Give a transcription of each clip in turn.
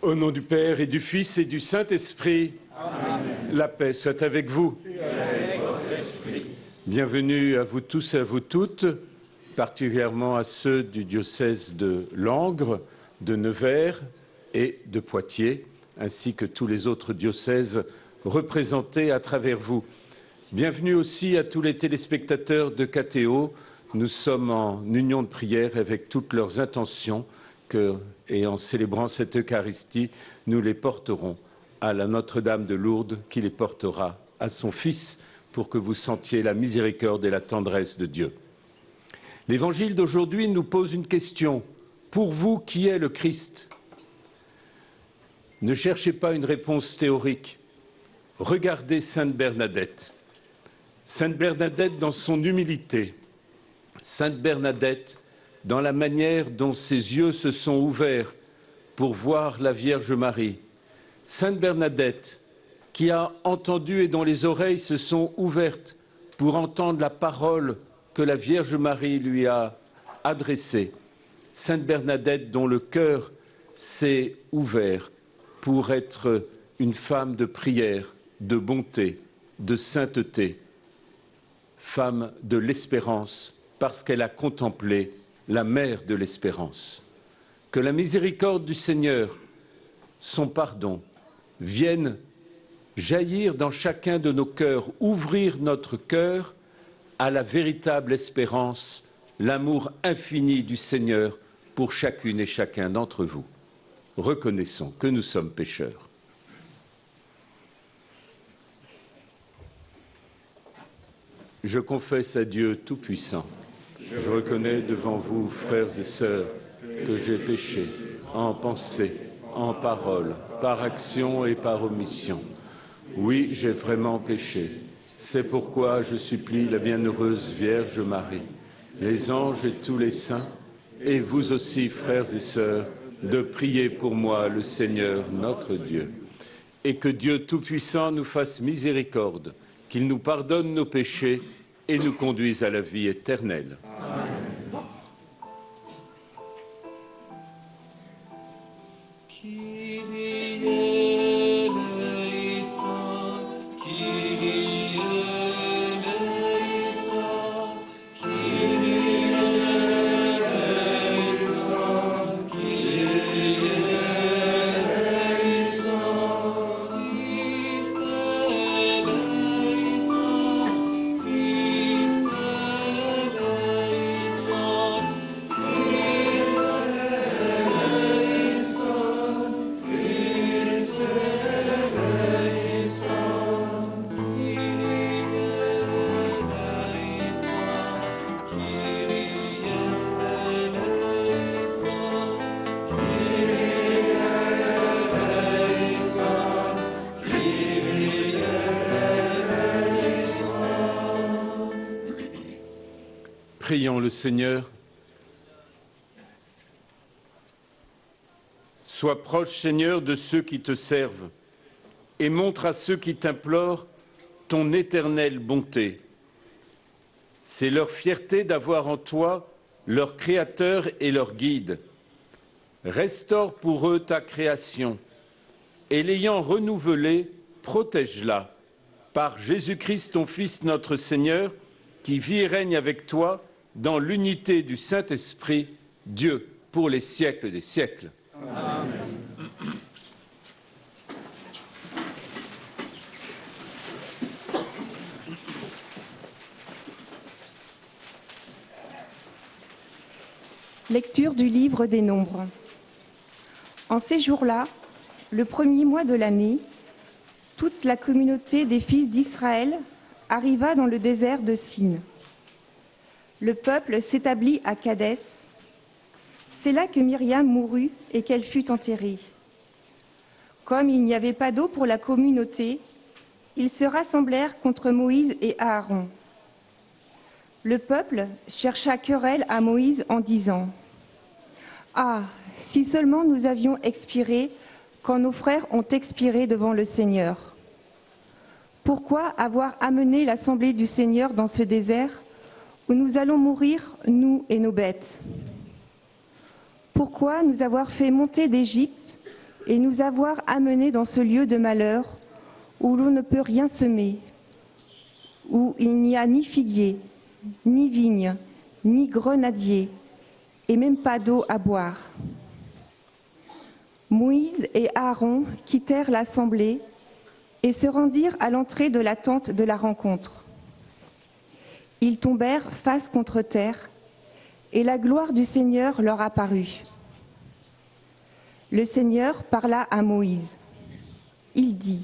Au nom du Père et du Fils et du Saint-Esprit, la paix soit avec vous. Et avec votre esprit. Bienvenue à vous tous et à vous toutes, particulièrement à ceux du diocèse de Langres, de Nevers et de Poitiers, ainsi que tous les autres diocèses représentés à travers vous. Bienvenue aussi à tous les téléspectateurs de KTO. Nous sommes en union de prière avec toutes leurs intentions et en célébrant cette Eucharistie, nous les porterons à la Notre-Dame de Lourdes qui les portera à son Fils pour que vous sentiez la miséricorde et la tendresse de Dieu. L'Évangile d'aujourd'hui nous pose une question. Pour vous, qui est le Christ? Ne cherchez pas une réponse théorique. Regardez Sainte Bernadette. Sainte Bernadette dans son humilité. Sainte Bernadette dans la manière dont ses yeux se sont ouverts pour voir la Vierge Marie. Sainte Bernadette qui a entendu et dont les oreilles se sont ouvertes pour entendre la parole que la Vierge Marie lui a adressée. Sainte Bernadette dont le cœur s'est ouvert pour être une femme de prière, de bonté, de sainteté, femme de l'espérance, parce qu'elle a contemplé la mère de l'espérance. Que la miséricorde du Seigneur, son pardon, viennent jaillir dans chacun de nos cœurs, ouvrir notre cœur à la véritable espérance, l'amour infini du Seigneur pour chacune et chacun d'entre vous. Reconnaissons que nous sommes pécheurs. Je confesse à Dieu Tout-Puissant. Je reconnais devant vous, frères et sœurs, que j'ai péché en pensée, en parole, par action et par omission. Oui, j'ai vraiment péché. C'est pourquoi je supplie la bienheureuse Vierge Marie, les anges et tous les saints, et vous aussi, frères et sœurs, de prier pour moi le Seigneur notre Dieu. Et que Dieu Tout-Puissant nous fasse miséricorde, qu'il nous pardonne nos péchés et nous conduise à la vie éternelle. Amen. Prions le Seigneur. Sois proche, Seigneur, de ceux qui te servent et montre à ceux qui t'implorent ton éternelle bonté. C'est leur fierté d'avoir en toi leur Créateur et leur Guide. Restaure pour eux ta création et l'ayant renouvelée, protège-la par Jésus-Christ, ton Fils, notre Seigneur, qui vit et règne avec toi dans l'unité du Saint-Esprit, Dieu, pour les siècles des siècles. Amen. Lecture du livre des Nombres. En ces jours-là, le premier mois de l'année, toute la communauté des fils d'Israël arriva dans le désert de Sin. Le peuple s'établit à Kadès. C'est là que Myriam mourut et qu'elle fut enterrée. Comme il n'y avait pas d'eau pour la communauté, ils se rassemblèrent contre Moïse et Aaron. Le peuple chercha querelle à Moïse en disant « Ah, si seulement nous avions expiré quand nos frères ont expiré devant le Seigneur. Pourquoi avoir amené l'assemblée du Seigneur dans ce désert où nous allons mourir, nous et nos bêtes? Pourquoi nous avoir fait monter d'Égypte et nous avoir amenés dans ce lieu de malheur où l'on ne peut rien semer, où il n'y a ni figuier, ni vigne, ni grenadier, et même pas d'eau à boire. Moïse et Aaron quittèrent l'assemblée et se rendirent à l'entrée de la tente de la rencontre. Ils tombèrent face contre terre, et la gloire du Seigneur leur apparut. Le Seigneur parla à Moïse. Il dit :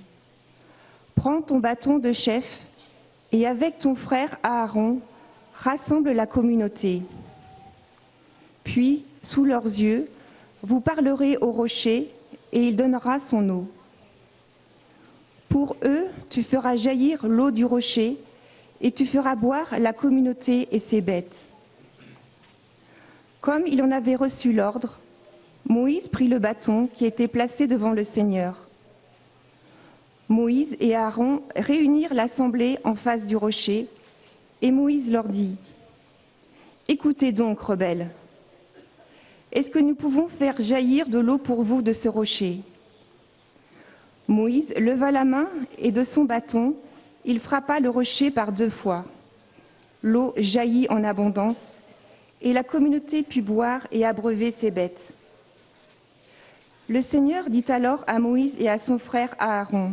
« Prends ton bâton de chef et avec ton frère Aaron, rassemble la communauté. Puis, sous leurs yeux, vous parlerez au rocher et il donnera son eau. Pour eux, tu feras jaillir l'eau du rocher et tu feras boire la communauté et ses bêtes. » Comme il en avait reçu l'ordre, Moïse prit le bâton qui était placé devant le Seigneur. Moïse et Aaron réunirent l'assemblée en face du rocher, et Moïse leur dit : « Écoutez donc, rebelles, est-ce que nous pouvons faire jaillir de l'eau pour vous de ce rocher ? » Moïse leva la main et de son bâton, il frappa le rocher par 2 fois. L'eau jaillit en abondance, et la communauté put boire et abreuver ses bêtes. Le Seigneur dit alors à Moïse et à son frère Aaron :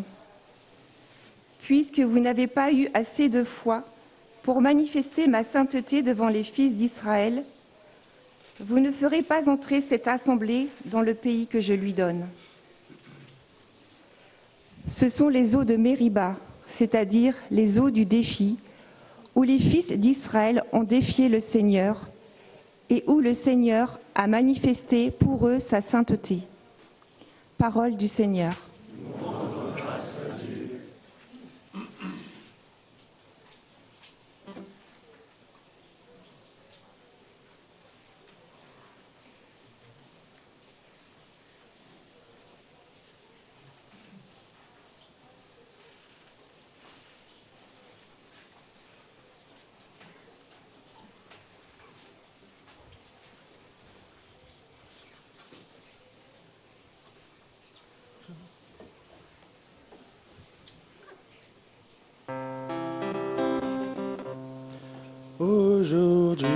« Puisque vous n'avez pas eu assez de foi pour manifester ma sainteté devant les fils d'Israël, vous ne ferez pas entrer cette assemblée dans le pays que je lui donne. » Ce sont les eaux de Mériba, c'est-à-dire les eaux du défi, où les fils d'Israël ont défié le Seigneur et où le Seigneur a manifesté pour eux sa sainteté. Parole du Seigneur. Aujourd'hui,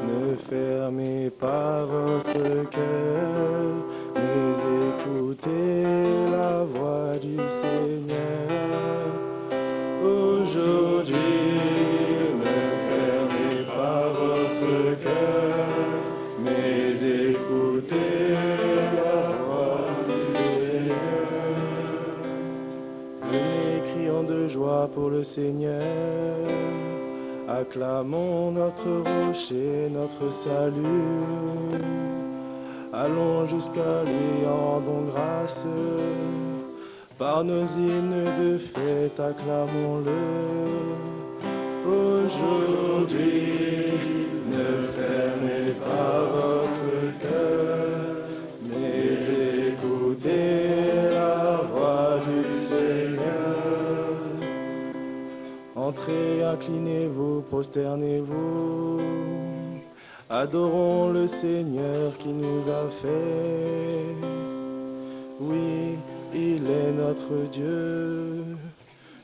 ne fermez pas votre cœur, mais écoutez la voix du Seigneur. Aujourd'hui, ne fermez pas votre cœur, mais écoutez la voix du Seigneur. Venez, crions de joie pour le Seigneur. Acclamons notre rocher, notre salut. Allons jusqu'à lui, rendons grâce. Par nos hymnes de fête, acclamons-le. Aujourd'hui, ne fermez pas votre cœur, mais écoutez la voix du Seigneur. Entrez, inclinez-vous, prosternez-vous. Adorons le Seigneur qui nous a fait. Oui, il est notre Dieu.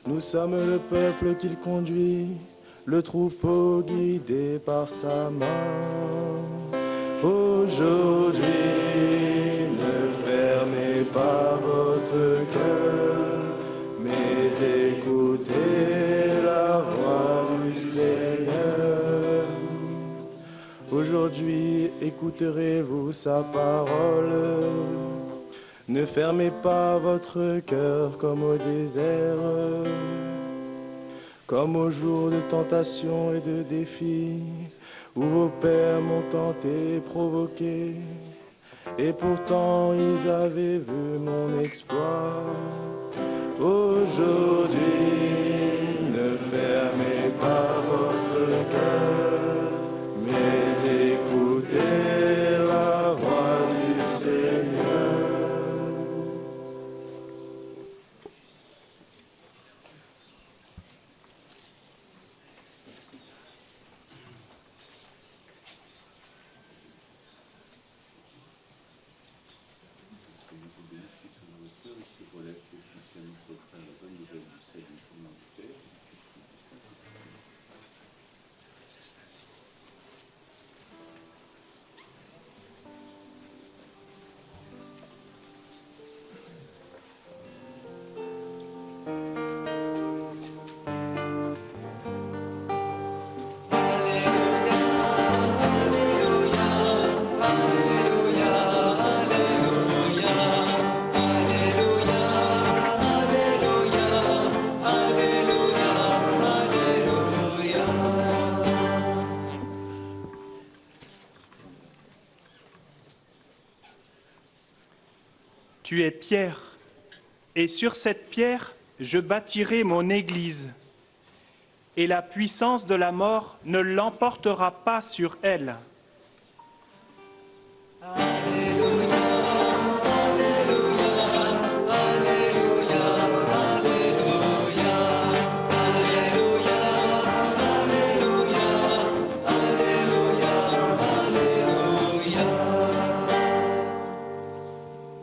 Nous sommes le peuple qu'il conduit, le troupeau guidé par sa main. Aujourd'hui, ne fermez pas votre cœur, mais écoutez la voix du Seigneur. Aujourd'hui, écouterez-vous sa parole. Ne fermez pas votre cœur comme au désert, comme au jour de tentation et de défi, où vos pères m'ont tenté et provoqué, et pourtant ils avaient vu mon exploit. Aujourd'hui, ne fermez pas votre cœur, mais écoutez la voix du Seigneur. Tu es pierre, et sur cette pierre, je bâtirai mon Église, et la puissance de la mort ne l'emportera pas sur elle.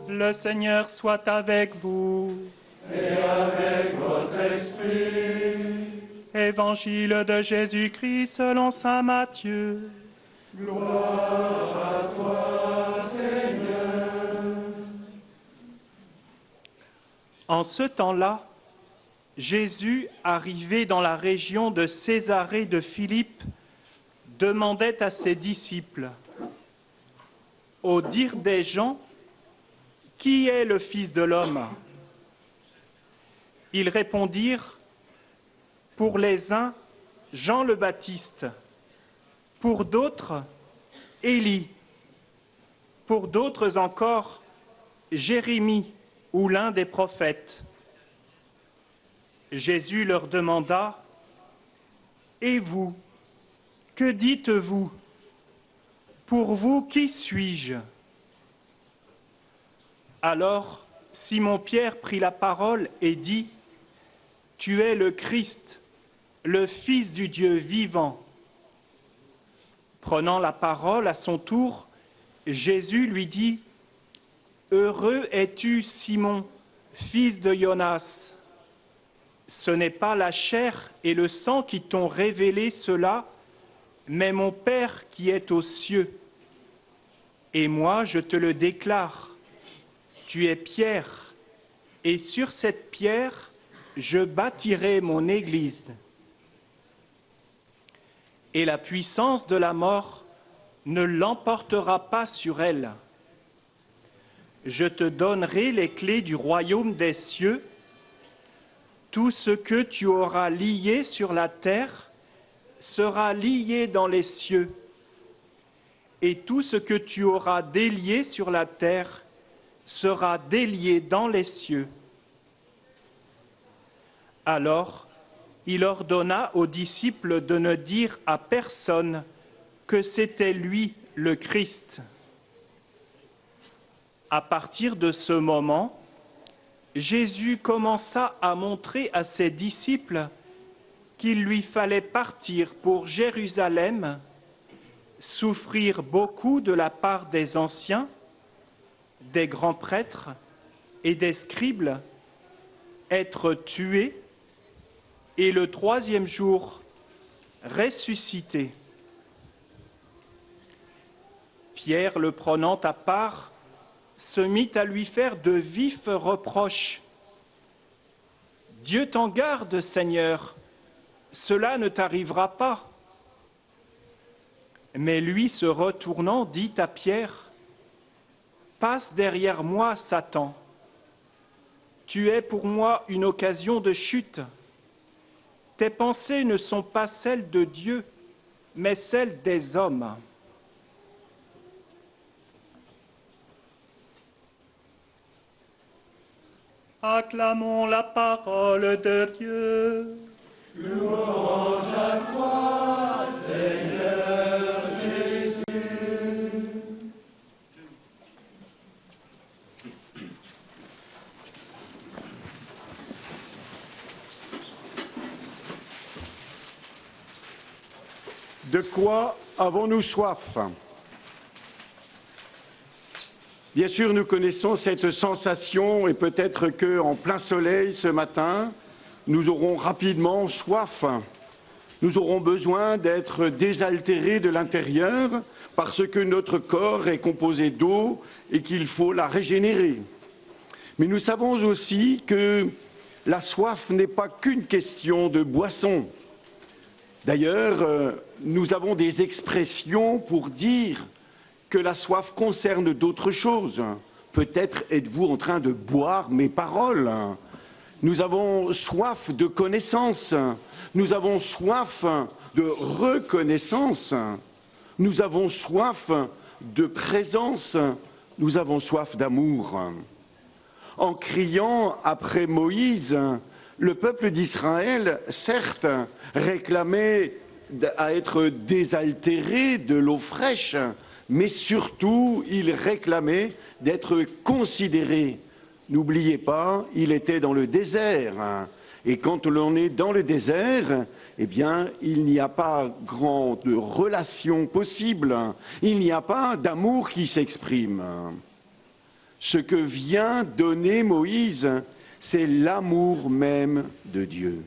Le Seigneur soit avec vous. Et avec votre esprit. Évangile de Jésus-Christ selon saint Matthieu. Gloire à toi, Seigneur. En ce temps-là, Jésus, arrivé dans la région de Césarée de Philippe, demandait à ses disciples, « Au dire des gens, qui est le Fils de l'homme ?» Ils répondirent, « Pour les uns, Jean le Baptiste, pour d'autres, Élie, pour d'autres encore, Jérémie ou l'un des prophètes. » Jésus leur demanda, « Et vous, que dites-vous? Pour vous, qui suis-je » Alors Simon-Pierre prit la parole et dit, « Tu es le Christ, le Fils du Dieu vivant. » Prenant la parole à son tour, Jésus lui dit, « Heureux es-tu, Simon, fils de Jonas. Ce n'est pas la chair et le sang qui t'ont révélé cela, mais mon Père qui est aux cieux. Et moi, je te le déclare. Tu es Pierre, et sur cette pierre, je bâtirai mon Église. Et la puissance de la mort ne l'emportera pas sur elle. Je te donnerai les clés du royaume des cieux. Tout ce que tu auras lié sur la terre sera lié dans les cieux, et tout ce que tu auras délié sur la terre sera délié dans les cieux. » Alors, il ordonna aux disciples de ne dire à personne que c'était lui le Christ. À partir de ce moment, Jésus commença à montrer à ses disciples qu'il lui fallait partir pour Jérusalem, souffrir beaucoup de la part des anciens, des grands prêtres et des scribes, être tué et le troisième jour ressuscité. Pierre, le prenant à part, se mit à lui faire de vifs reproches. « Dieu t'en garde, Seigneur, cela ne t'arrivera pas. » Mais lui, se retournant, dit à Pierre, « Passe derrière moi, Satan. Tu es pour moi une occasion de chute. Tes pensées ne sont pas celles de Dieu, mais celles des hommes. » Acclamons la parole de Dieu. Louange à toi, Seigneur Jésus. De quoi avons-nous soif? Bien sûr, nous connaissons cette sensation et peut-être qu'en plein soleil ce matin, nous aurons rapidement soif. Nous aurons besoin d'être désaltérés de l'intérieur parce que notre corps est composé d'eau et qu'il faut la régénérer. Mais nous savons aussi que la soif n'est pas qu'une question de boisson. D'ailleurs, nous avons des expressions pour dire que la soif concerne d'autres choses. Peut-être êtes-vous en train de boire mes paroles. Nous avons soif de connaissance, nous avons soif de reconnaissance, nous avons soif de présence, nous avons soif d'amour. En criant après Moïse, le peuple d'Israël, certes, réclamait à être désaltéré de l'eau fraîche, mais surtout, il réclamait d'être considéré. N'oubliez pas, il était dans le désert. Et quand l'on est dans le désert, eh bien, il n'y a pas grande relation possible. Il n'y a pas d'amour qui s'exprime. Ce que vient donner Moïse, c'est l'amour même de Dieu.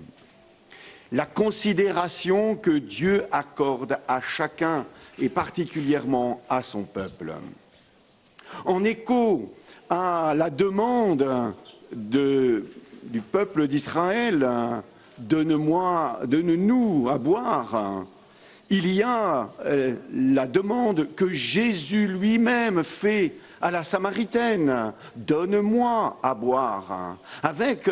La considération que Dieu accorde à chacun et particulièrement à son peuple. En écho à la demande du peuple d'Israël, donne-nous à boire, il y a la demande que Jésus lui-même fait à la Samaritaine, donne-moi à boire. Avec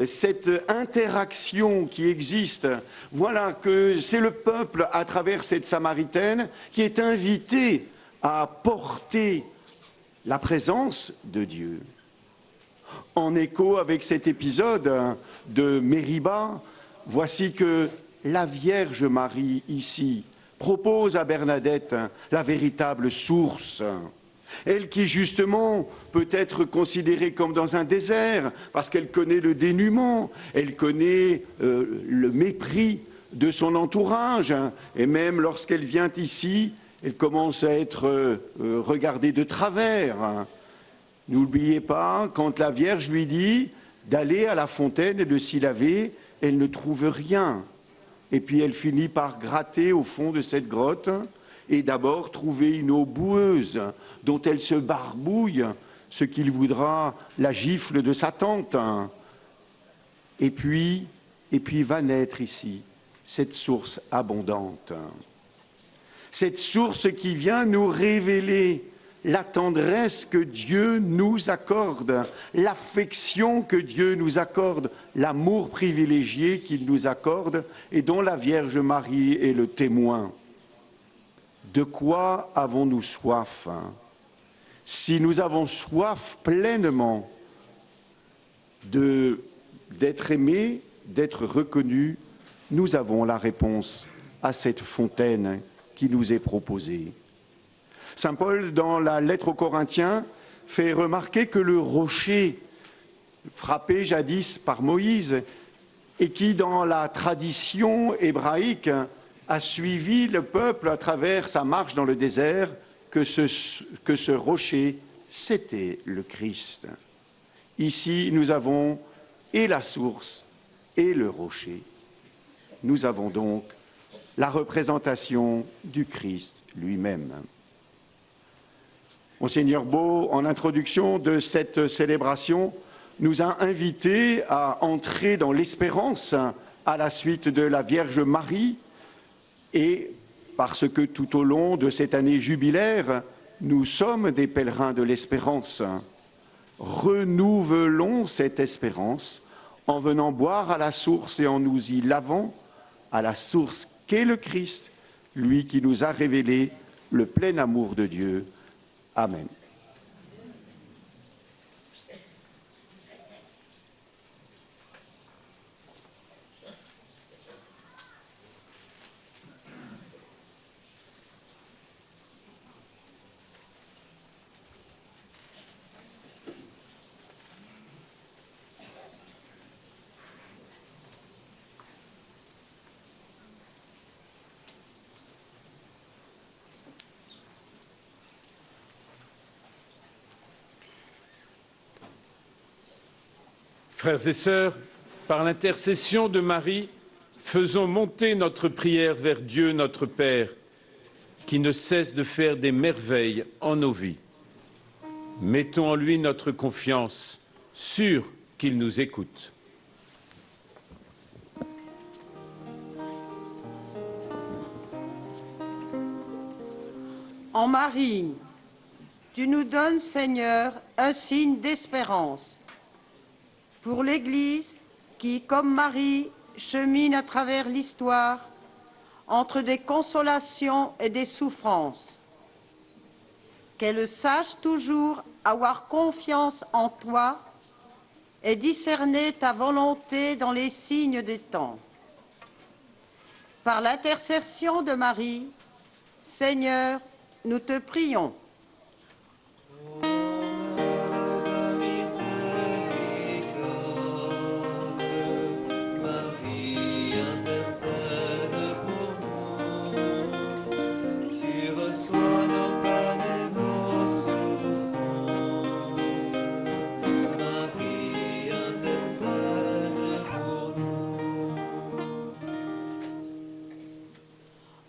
cette interaction qui existe, voilà que c'est le peuple, à travers cette Samaritaine, qui est invité à porter la présence de Dieu. En écho avec cet épisode de Mériba, voici que la Vierge Marie, ici, propose à Bernadette la véritable source. Elle qui, justement, peut être considérée comme dans un désert, parce qu'elle connaît le dénuement, elle connaît le mépris de son entourage, et même lorsqu'elle vient ici, elle commence à être regardée de travers. N'oubliez pas, quand la Vierge lui dit d'aller à la fontaine et de s'y laver, elle ne trouve rien. Et puis elle finit par gratter au fond de cette grotte et d'abord trouver une eau boueuse dont elle se barbouille, ce qu'il voudra la gifle de sa tante. Et puis va naître ici cette source abondante. Cette source qui vient nous révéler la tendresse que Dieu nous accorde, l'affection que Dieu nous accorde, l'amour privilégié qu'il nous accorde et dont la Vierge Marie est le témoin. De quoi avons-nous soif? Si nous avons soif pleinement d'être aimés, d'être reconnus, nous avons la réponse à cette fontaine qui nous est proposée. Saint Paul, dans la lettre aux Corinthiens, fait remarquer que le rocher frappé jadis par Moïse et qui, dans la tradition hébraïque, a suivi le peuple à travers sa marche dans le désert, que ce rocher, c'était le Christ. Ici, nous avons et la source et le rocher. Nous avons donc la représentation du Christ lui-même. Monseigneur Beau, en introduction de cette célébration, nous a invités à entrer dans l'espérance à la suite de la Vierge Marie et parce que tout au long de cette année jubilaire, nous sommes des pèlerins de l'espérance. Renouvelons cette espérance en venant boire à la source et en nous y lavant, à la source qu'est le Christ, lui qui nous a révélé le plein amour de Dieu. Amen. Frères et sœurs, par l'intercession de Marie, faisons monter notre prière vers Dieu notre Père, qui ne cesse de faire des merveilles en nos vies. Mettons en lui notre confiance, sûrs qu'il nous écoute. En Marie, tu nous donnes, Seigneur, un signe d'espérance pour l'Église qui, comme Marie, chemine à travers l'histoire entre des consolations et des souffrances. Qu'elle sache toujours avoir confiance en toi et discerner ta volonté dans les signes des temps. Par l'intercession de Marie, Seigneur, nous te prions.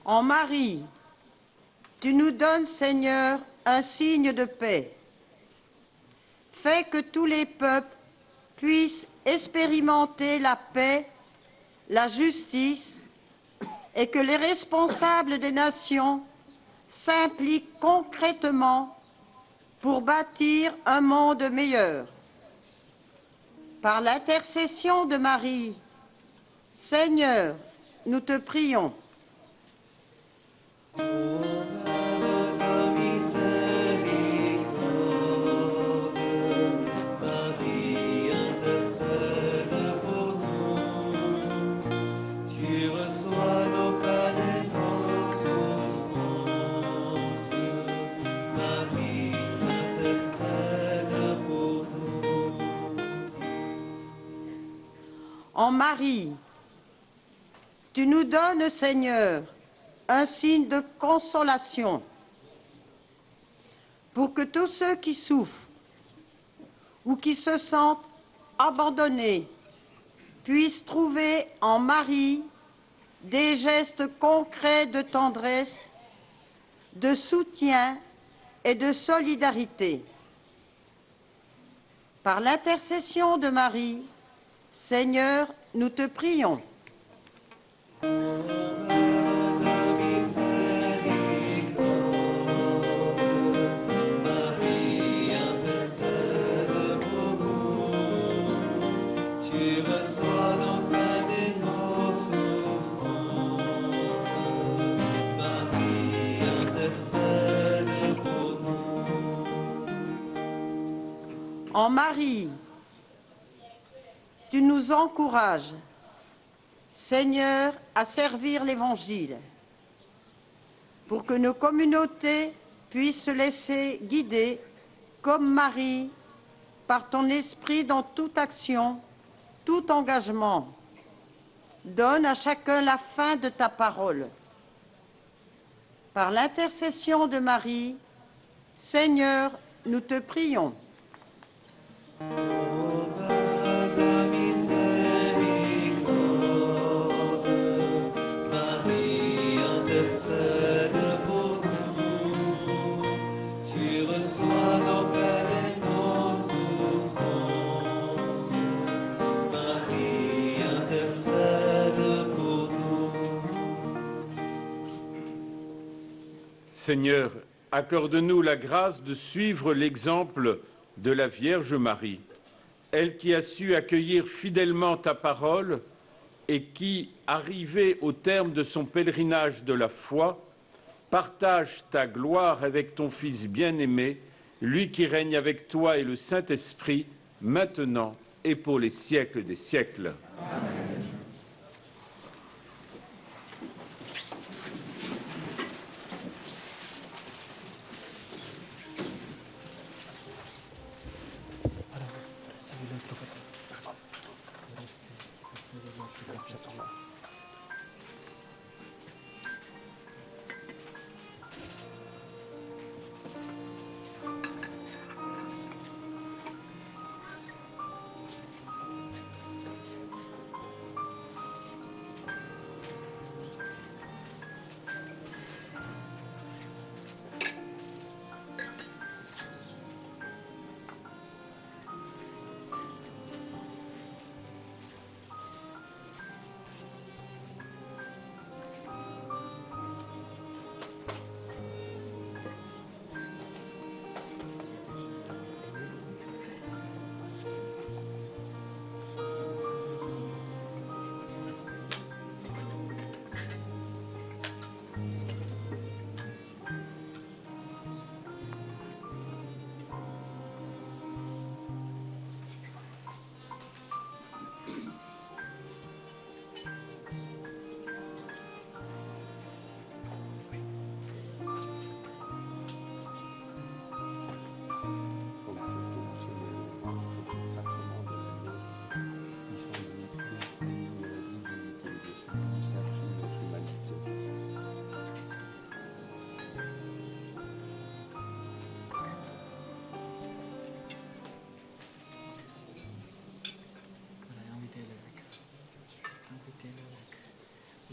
En Marie, tu nous donnes, Seigneur, un signe de paix. Fais que tous les peuples puissent expérimenter la paix, la justice, et que les responsables des nations s'impliquent concrètement pour bâtir un monde meilleur. Par l'intercession de Marie, Seigneur, nous te prions. En Marie, tu nous donnes, Seigneur, un signe de consolation pour que tous ceux qui souffrent ou qui se sentent abandonnés puissent trouver en Marie des gestes concrets de tendresse, de soutien et de solidarité. Par l'intercession de Marie, Seigneur, nous te prions. En Marie, tu nous encourages, Seigneur, à servir l'Évangile, pour que nos communautés puissent se laisser guider, comme Marie, par ton esprit dans toute action, tout engagement. Donne à chacun la fin de ta parole. Par l'intercession de Marie, Seigneur, nous te prions. Seigneur, accorde-nous la grâce de suivre l'exemple de la Vierge Marie, elle qui a su accueillir fidèlement ta parole et qui, arrivée au terme de son pèlerinage de la foi, partage ta gloire avec ton Fils bien-aimé, lui qui règne avec toi et le Saint-Esprit, maintenant et pour les siècles des siècles. Amen.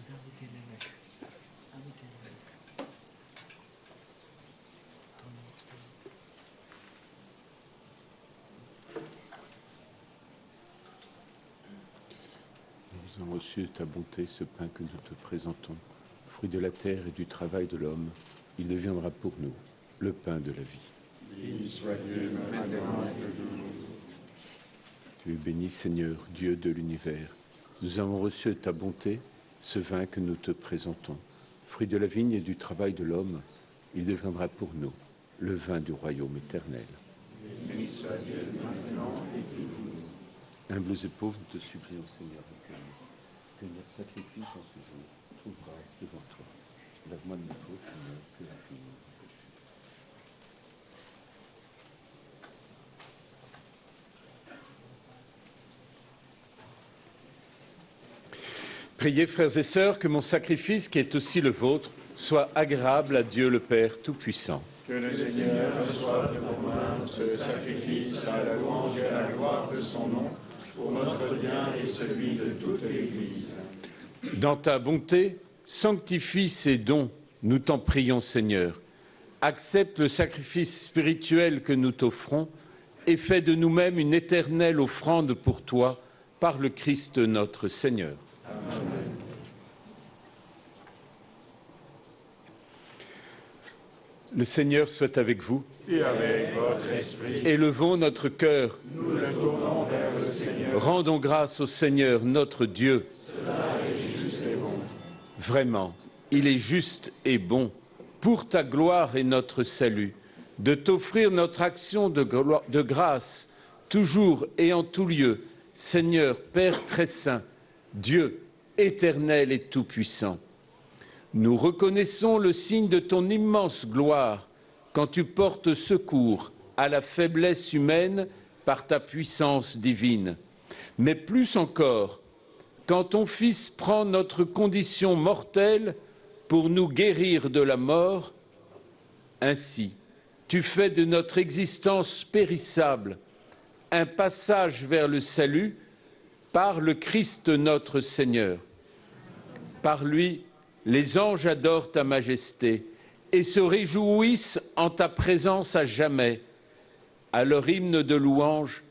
Nous avons reçu ta bonté, ce pain que nous te présentons, fruit de la terre et du travail de l'homme. Il deviendra pour nous le pain de la vie. Béni soit Dieu maintenant et toujours. Tu es béni, Seigneur, Dieu de l'univers. Nous avons reçu ta bonté, ce vin que nous te présentons, fruit de la vigne et du travail de l'homme. Il deviendra pour nous le vin du royaume éternel. Béni soit Dieu maintenant et toujours. Humbles et pauvres, nous te supplions, Seigneur, que notre sacrifice en ce jour trouve grâce devant toi. Lave-moi de mes fautes, Seigneur, purifie mon péché. Priez, frères et sœurs, que mon sacrifice, qui est aussi le vôtre, soit agréable à Dieu le Père Tout-Puissant. Que le Seigneur reçoive de vos mains ce sacrifice à la louange et à la gloire de son nom, pour notre bien et celui de toute l'Église. Dans ta bonté, sanctifie ces dons, nous t'en prions, Seigneur. Accepte le sacrifice spirituel que nous t'offrons et fais de nous-mêmes une éternelle offrande pour toi, par le Christ notre Seigneur. Amen. Le Seigneur soit avec vous. Et avec votre esprit. Élevons notre cœur. Nous le tournons vers le Seigneur. Rendons grâce au Seigneur, notre Dieu. Cela est juste et bon. Vraiment, il est juste et bon, pour ta gloire et notre salut, de t'offrir notre action de grâce, toujours et en tout lieu, Seigneur, Père très saint, Dieu éternel et tout-puissant. Nous reconnaissons le signe de ton immense gloire quand tu portes secours à la faiblesse humaine par ta puissance divine. Mais plus encore, quand ton Fils prend notre condition mortelle pour nous guérir de la mort, ainsi, tu fais de notre existence périssable un passage vers le salut par le Christ notre Seigneur. Par lui, les anges adorent ta majesté et se réjouissent en ta présence à jamais. À leur hymne de louange,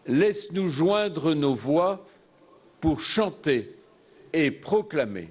laisse-nous joindre nos voix pour chanter et proclamer.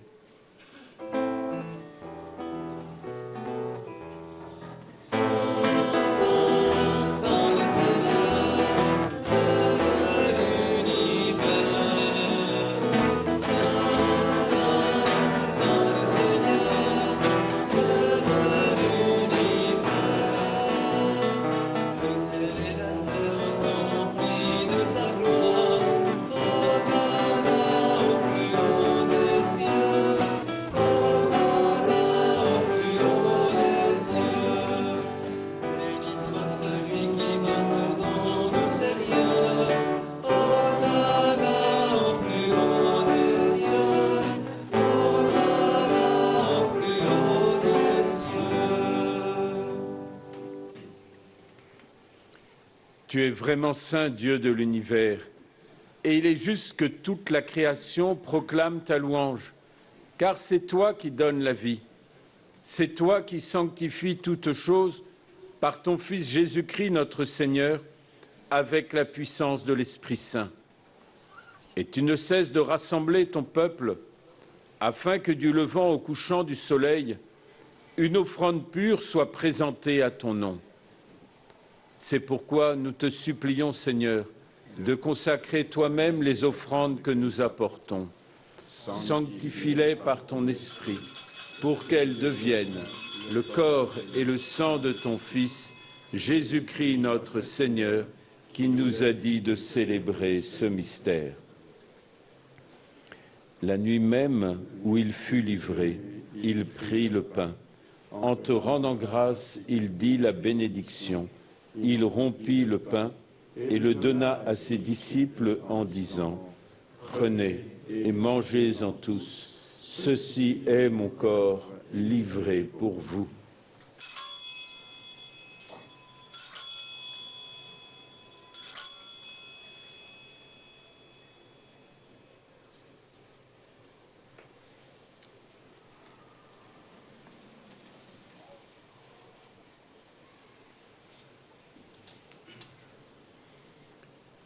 Tu es vraiment saint, Dieu de l'univers, et il est juste que toute la création proclame ta louange, car c'est toi qui donnes la vie, c'est toi qui sanctifies toutes choses par ton Fils Jésus-Christ notre Seigneur, avec la puissance de l'Esprit Saint. Et tu ne cesses de rassembler ton peuple, afin que du levant au couchant du soleil, une offrande pure soit présentée à ton nom. C'est pourquoi nous te supplions, Seigneur, de consacrer toi-même les offrandes que nous apportons. Sanctifie-les par ton esprit, pour qu'elles deviennent le corps et le sang de ton Fils, Jésus-Christ notre Seigneur, qui nous a dit de célébrer ce mystère. La nuit même où il fut livré, il prit le pain. En te rendant grâce, il dit la bénédiction. Il rompit le pain et le donna à ses disciples en disant « Prenez et mangez-en tous, ceci est mon corps livré pour vous. »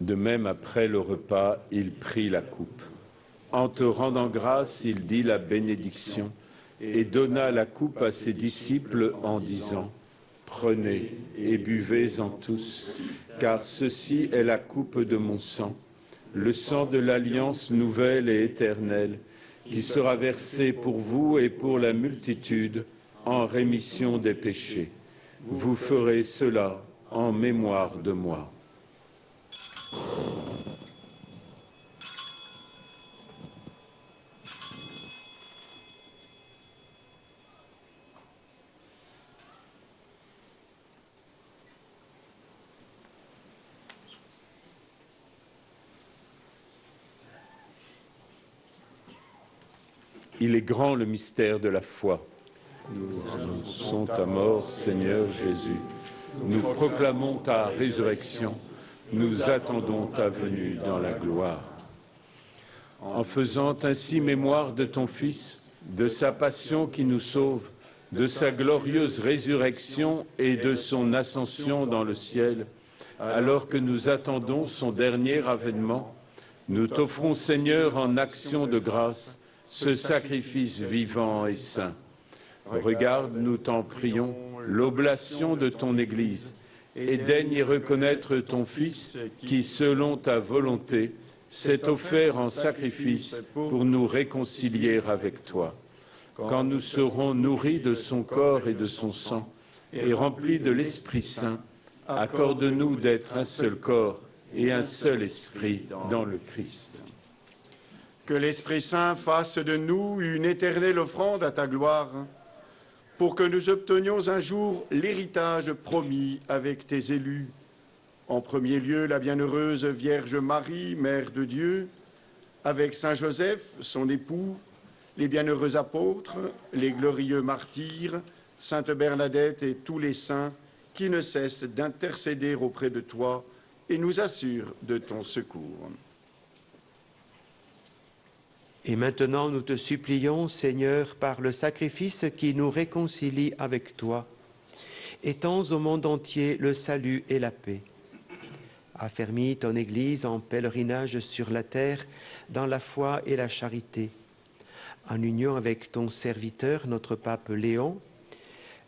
De même, après le repas, il prit la coupe. En te rendant grâce, il dit la bénédiction et donna la coupe à ses disciples en disant « Prenez et buvez-en tous, car ceci est la coupe de mon sang, le sang de l'alliance nouvelle et éternelle, qui sera versé pour vous et pour la multitude en rémission des péchés. Vous ferez cela en mémoire de moi. » Il est grand le mystère de la foi. Nous annonçons ta mort, Seigneur Jésus. Nous proclamons ta résurrection. Nous attendons ta venue dans la gloire. En faisant ainsi mémoire de ton Fils, de sa passion qui nous sauve, de sa glorieuse résurrection et de son ascension dans le ciel, alors que nous attendons son dernier avènement, nous t'offrons, Seigneur, en action de grâce, ce sacrifice vivant et saint. Regarde, nous t'en prions, l'oblation de ton Église, et daigne y reconnaître ton Fils qui, selon ta volonté, s'est offert en sacrifice pour nous réconcilier avec toi. Quand nous serons nourris de son corps et de son sang, et remplis de l'Esprit Saint, accorde-nous d'être un seul corps et un seul esprit dans le Christ. Que l'Esprit Saint fasse de nous une éternelle offrande à ta gloire, pour que nous obtenions un jour l'héritage promis avec tes élus. En premier lieu, la bienheureuse Vierge Marie, Mère de Dieu, avec Saint Joseph, son époux, les bienheureux apôtres, les glorieux martyrs, Sainte Bernadette et tous les saints qui ne cessent d'intercéder auprès de toi et nous assurent de ton secours. Et maintenant, nous te supplions, Seigneur, par le sacrifice qui nous réconcilie avec toi, étends au monde entier le salut et la paix. Affermis ton Église en pèlerinage sur la terre, dans la foi et la charité, en union avec ton serviteur, notre pape Léon,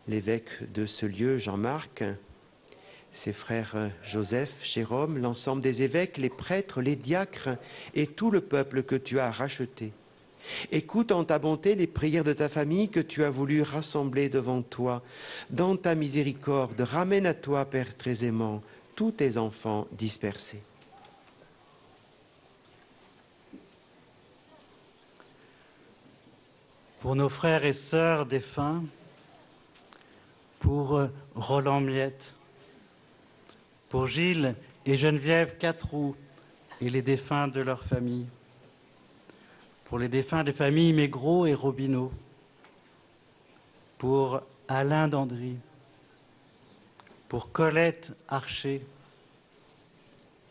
l'évêque de ce lieu, Jean-Marc, ses frères Joseph, Jérôme, l'ensemble des évêques, les prêtres, les diacres et tout le peuple que tu as racheté. Écoute en ta bonté les prières de ta famille que tu as voulu rassembler devant toi. Dans ta miséricorde, ramène à toi, Père très aimant, tous tes enfants dispersés. Pour nos frères et sœurs défunts, pour Roland Miette, pour Gilles et Geneviève Catroux et les défunts de leur famille, pour les défunts des familles Maigret et Robineau, pour Alain Dandry, pour Colette Archer,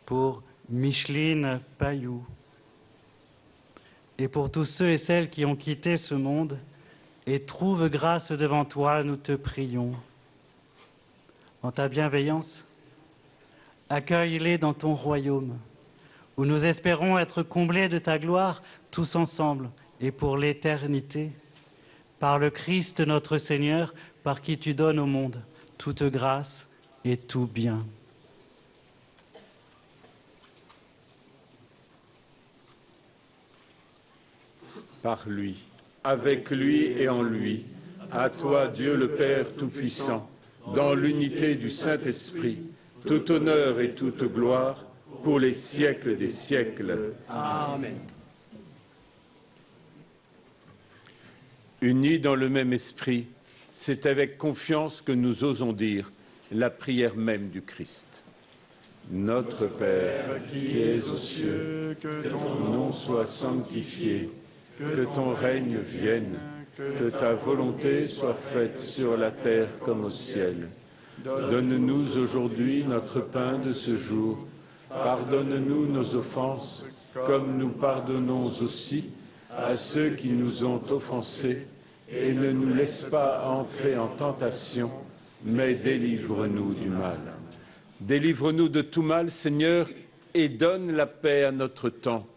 pour Micheline Pailloux, et pour tous ceux et celles qui ont quitté ce monde et trouvent grâce devant toi, nous te prions. En ta bienveillance, accueille-les dans ton royaume, où nous espérons être comblés de ta gloire tous ensemble et pour l'éternité, par le Christ notre Seigneur, par qui tu donnes au monde toute grâce et tout bien. Par lui, avec lui et en lui, à toi, Dieu le Père Tout-Puissant, dans l'unité du Saint-Esprit, tout honneur et toute gloire, pour les siècles des siècles. Amen. Unis dans le même esprit, c'est avec confiance que nous osons dire la prière même du Christ. Notre Père, qui es aux cieux, que ton nom soit sanctifié, que ton règne vienne, que ta volonté soit faite sur la terre comme au ciel. Donne-nous aujourd'hui notre pain de ce jour. Pardonne-nous nos offenses, comme nous pardonnons aussi à ceux qui nous ont offensés, et ne nous laisse pas entrer en tentation, mais délivre-nous du mal. Délivre-nous de tout mal, Seigneur, et donne la paix à notre temps.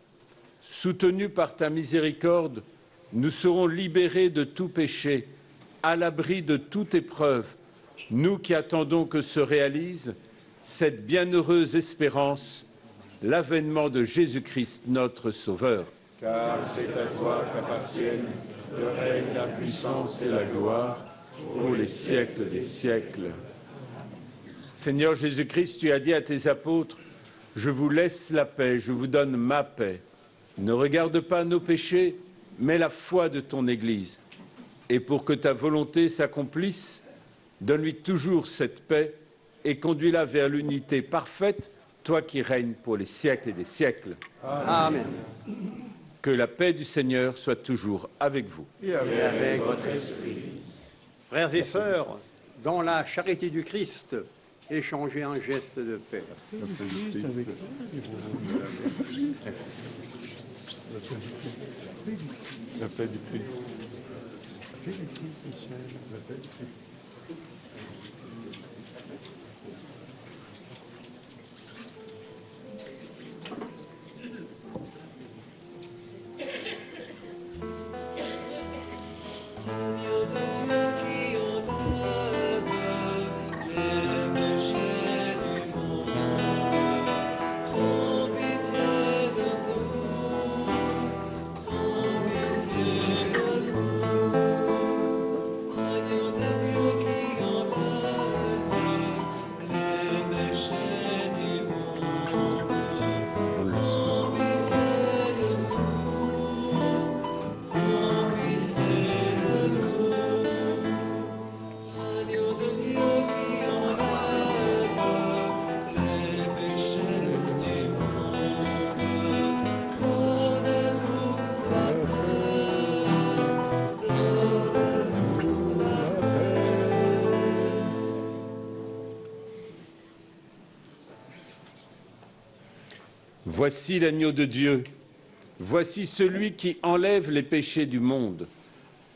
Soutenus par ta miséricorde, nous serons libérés de tout péché, à l'abri de toute épreuve, nous qui attendons que se réalise cette bienheureuse espérance, l'avènement de Jésus-Christ, notre Sauveur. Car c'est à toi qu'appartiennent le règne, la puissance et la gloire Pour les siècles des siècles. Seigneur Jésus-Christ, tu as dit à tes apôtres, « Je vous laisse la paix, je vous donne ma paix. Ne regarde pas nos péchés, mais la foi de ton Église. Et pour que ta volonté s'accomplisse, donne-lui toujours cette paix et conduis-la vers l'unité parfaite, toi qui règnes pour les siècles et des siècles. » Amen. Que la paix du Seigneur soit toujours avec vous. Et avec votre esprit. Frères et sœurs, dans la charité du Christ, échangez un geste de paix. La paix du Christ. Voici l'agneau de Dieu, voici celui qui enlève les péchés du monde.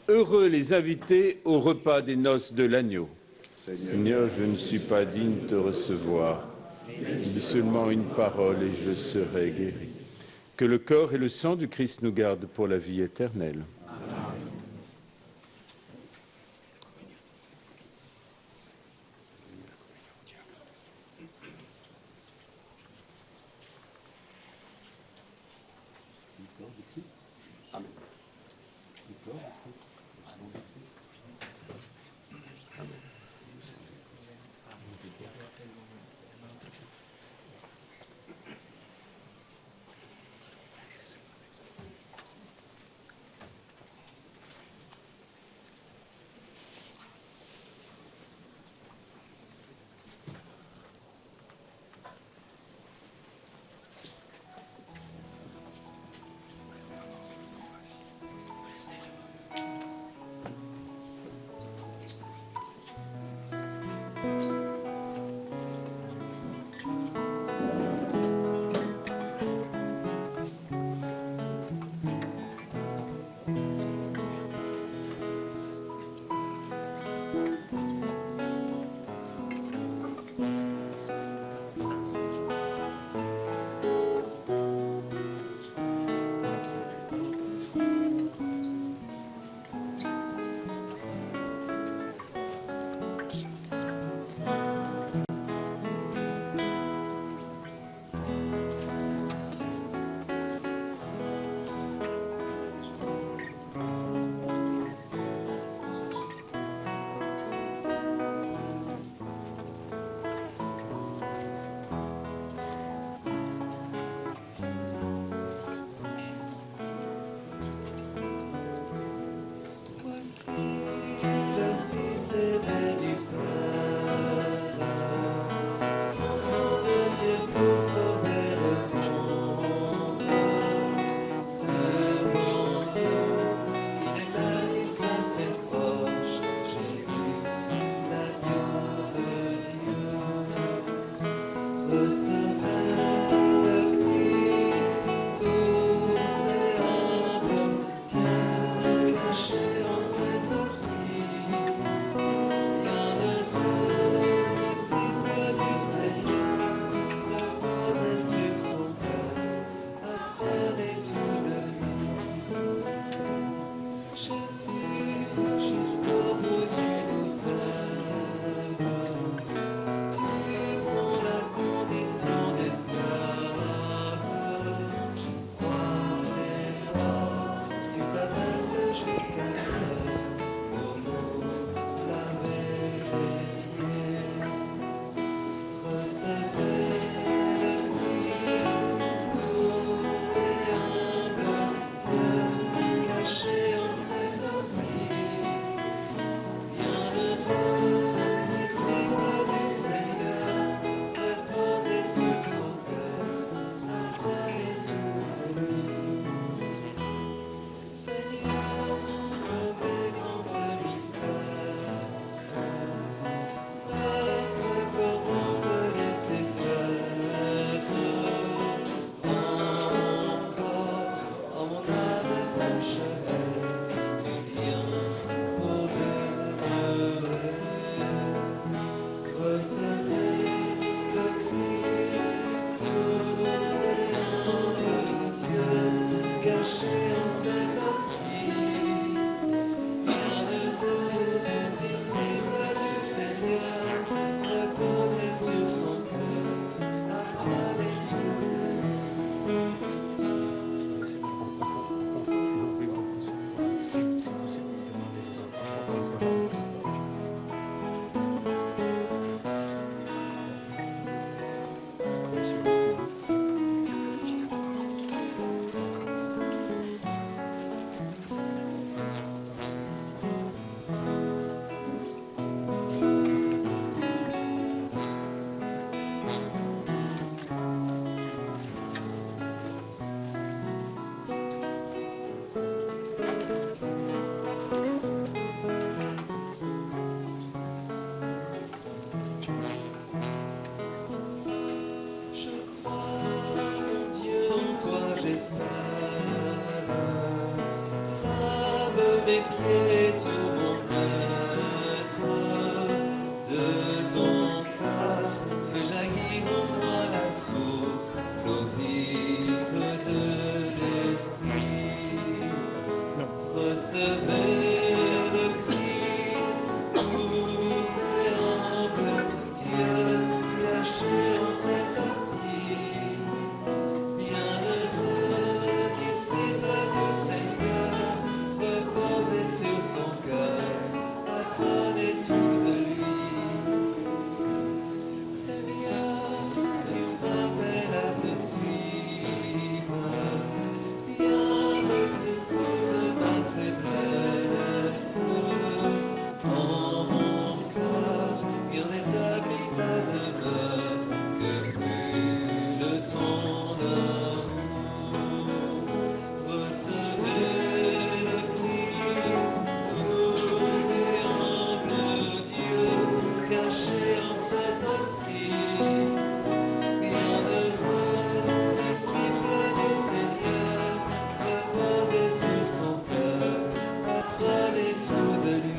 Heureux les invités au repas des noces de l'agneau. Seigneur, je ne suis pas digne de te recevoir. Dis seulement une parole et je serai guéri. Que le corps et le sang du Christ nous gardent pour la vie éternelle. Sur mes pieds, tout mon être, de ton cœur, fais jaillir en moi la source, l'eau vive de l'esprit. Recevez le Christ, doux et humble Dieu, caché en cette hostie. Bienheureux disciple du Seigneur, reposez sur son cœur, apprenez tout de lui. Seigneur, tu m'appelles à te suivre, viens au secours de ma faiblesse. En mon cœur, viens établis ta demeure, que brûle ton amour. Recevez le Christ, doux et humble Dieu, caché en cette hostie. Bienheureux, disciple du Seigneur, reposez sur son cœur, apprenez tout de lui.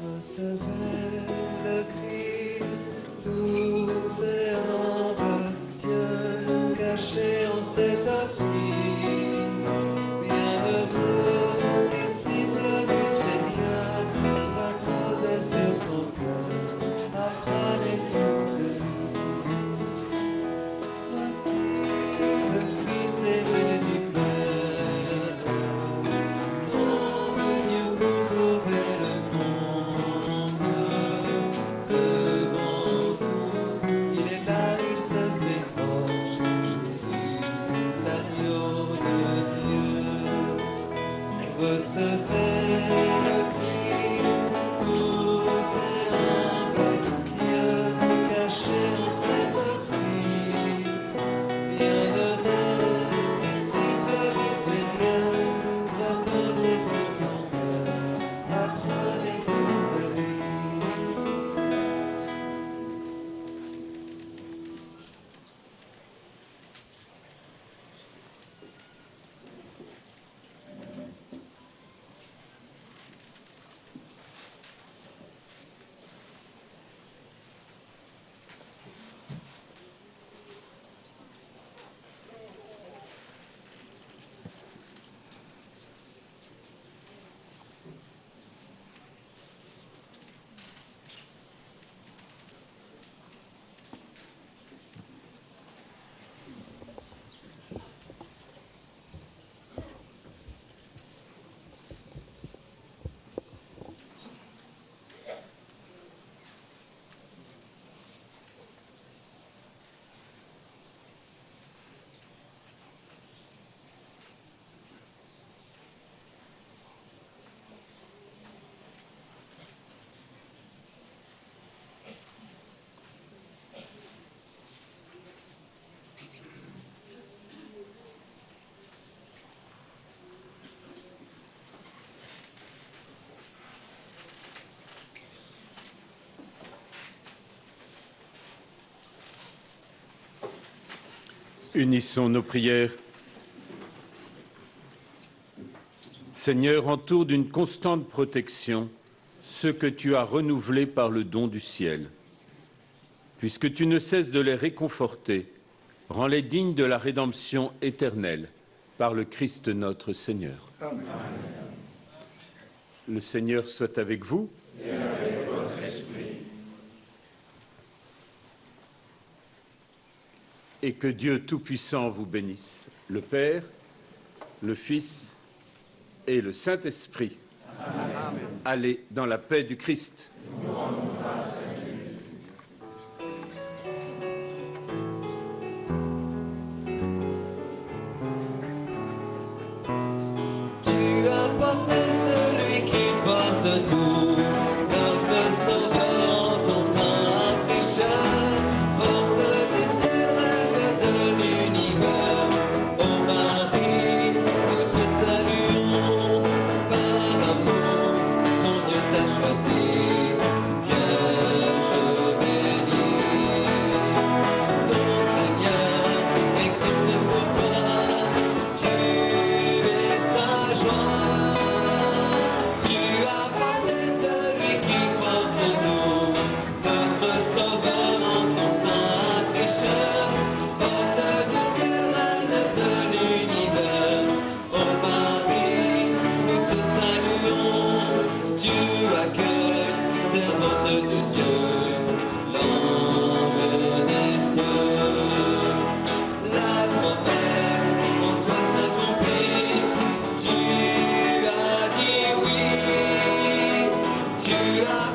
Recevez le Christ, doux et humble Dieu, caché en cette hostie. Bienheureux, disciple du Seigneur, reposez sur son cœur, apprenez tout de lui. Voici le Fils aimé du Père, ton Dieu pour sauver le monde. Devant nous, il est là, il se fait proche, Jésus, l'agneau de Dieu. Recevez le Christ, doux et humble Dieu, caché en cette hostie. Bienheureux, disciple du Seigneur, reposez sur son cœur, apprenez tout de lui. Unissons nos prières. Seigneur, entoure d'une constante protection ceux que tu as renouvelés par le don du ciel. Puisque tu ne cesses de les réconforter, Rends-les dignes de la rédemption éternelle par le Christ notre Seigneur. Amen. Le Seigneur soit avec vous. Et avec votre esprit. Et que Dieu Tout-Puissant vous bénisse, le Père, le Fils et le Saint-Esprit. Amen. Allez dans la paix du Christ. Nous rendons grâce à Dieu. Tu as porté celui qui porte tout, notre sauveur en ton sein pécheur, porte des cieux, reine de l'univers. Ô Marie, nous te saluons, par amour, ton Dieu t'a choisi, Vierge bénie. Ton Seigneur exulte pour toi, tu es sa joie. Tu as porté celui qui porte tout, notre sauveur en ton sein pécheur, porte du ciel, reine de l'univers. Ô Marie, nous te saluons, tu accueilles, servante de Dieu, l'ange des cieux. La promesse en toi s'accomplit, tu as dit oui, tu as